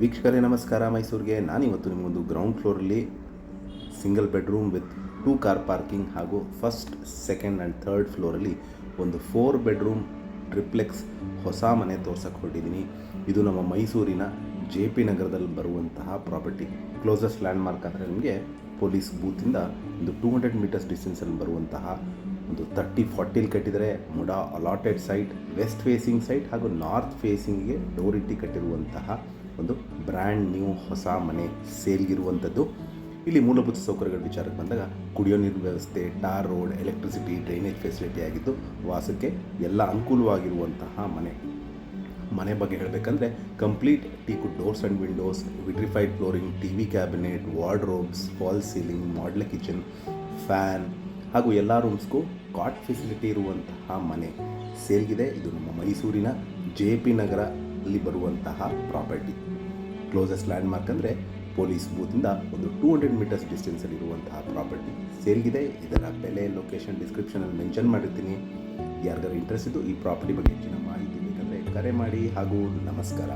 ವೀಕ್ಷಕರೇ ನಮಸ್ಕಾರ. ಮೈಸೂರಿಗೆ ನಾನಿವತ್ತು ನಿಮಗೊಂದು ಗ್ರೌಂಡ್ ಫ್ಲೋರಲ್ಲಿ single bedroom with 2 car parking ಹಾಗೂ ಫಸ್ಟ್, ಸೆಕೆಂಡ್ ಆ್ಯಂಡ್ ಥರ್ಡ್ ಫ್ಲೋರಲ್ಲಿ ಒಂದು 4 ಬೆಡ್ರೂಮ್ ಟ್ರಿಪ್ಲೆಕ್ಸ್ ಹೊಸ ಮನೆ ತೋರ್ಸಕ್ಕೆ ಹೊರಟಿದ್ದೀನಿ. ಇದು ನಮ್ಮ ಮೈಸೂರಿನ JP ನಗರದಲ್ಲಿ ಬರುವಂತಹ ಪ್ರಾಪರ್ಟಿ. ಕ್ಲೋಸೆಸ್ಟ್ ಲ್ಯಾಂಡ್ಮಾರ್ಕ್ ಅಂದರೆ ನಿಮಗೆ ಪೊಲೀಸ್ ಬೂತಿಂದ ಒಂದು 200 ಮೀಟರ್ಸ್ ಡಿಸ್ಟೆನ್ಸಲ್ಲಿ ಬರುವಂತಹ ಒಂದು 30-40 ಕಟ್ಟಿದರೆ MUDA allotted site, west facing site ಹಾಗೂ ನಾರ್ತ್ ಫೇಸಿಂಗಿಗೆ ಡೋರ್ ಇಟ್ಟು ಕಟ್ಟಿರುವಂತಹ ಒಂದು ಬ್ರ್ಯಾಂಡ್ ನ್ಯೂ ಹೊಸ ಮನೆ ಸೇಲ್ಗಿರುವಂಥದ್ದು. ಇಲ್ಲಿ ಮೂಲಭೂತ ಸೌಕರ್ಯಗಳ ವಿಚಾರಕ್ಕೆ ಬಂದಾಗ ಕುಡಿಯೋ ನೀರಿನ ವ್ಯವಸ್ಥೆ, tar road, electricity, drainage facility ಆಗಿದ್ದು ವಾಸಕ್ಕೆ ಎಲ್ಲ ಅನುಕೂಲವಾಗಿರುವಂತಹ ಮನೆ ಬಗ್ಗೆ ಹೇಳಬೇಕಂದ್ರೆ complete teakwood doors and windows, vitrified flooring, TV cabinet, wardrobes, fall ceiling, modular kitchen, fan ಹಾಗೂ ಎಲ್ಲ ರೂಮ್ಸ್ಗೂ ಕಾಟ್ ಫೆಸಿಲಿಟಿ ಇರುವಂತಹ ಮನೆ ಸೇಲ್ಗಿದೆ. ಇದು ನಮ್ಮ ಮೈಸೂರಿನ JP ನಗರಲ್ಲಿ ಬರುವಂತಹ ಪ್ರಾಪರ್ಟಿ. ಕ್ಲೋಸೆಸ್ಟ್ ಲ್ಯಾಂಡ್ಮಾರ್ಕ್ ಅಂದರೆ ಪೊಲೀಸ್ ಬೂತಿಂದ ಒಂದು 200 ಮೀಟರ್ಸ್ ಡಿಸ್ಟೆನ್ಸಲ್ಲಿ ಇರುವಂತಹ ಪ್ರಾಪರ್ಟಿ ಸೇಲ್ಗಿದೆ. ಇದರ ಬೆಲೆ, ಲೊಕೇಶನ್ ಡಿಸ್ಕ್ರಿಪ್ಷನಲ್ಲಿ ಮೆನ್ಷನ್ ಮಾಡಿರ್ತೀನಿ. ಯಾರಿಗಾರು ಇಂಟ್ರೆಸ್ಟ್ ಇದ್ದು ಈ ಪ್ರಾಪರ್ಟಿ ಬಗ್ಗೆ ಹೆಚ್ಚಿನ ಮಾಹಿತಿ ಬೇಕಂದರೆ ಕರೆ ಮಾಡಿ. ಹಾಗೂ ನಮಸ್ಕಾರ.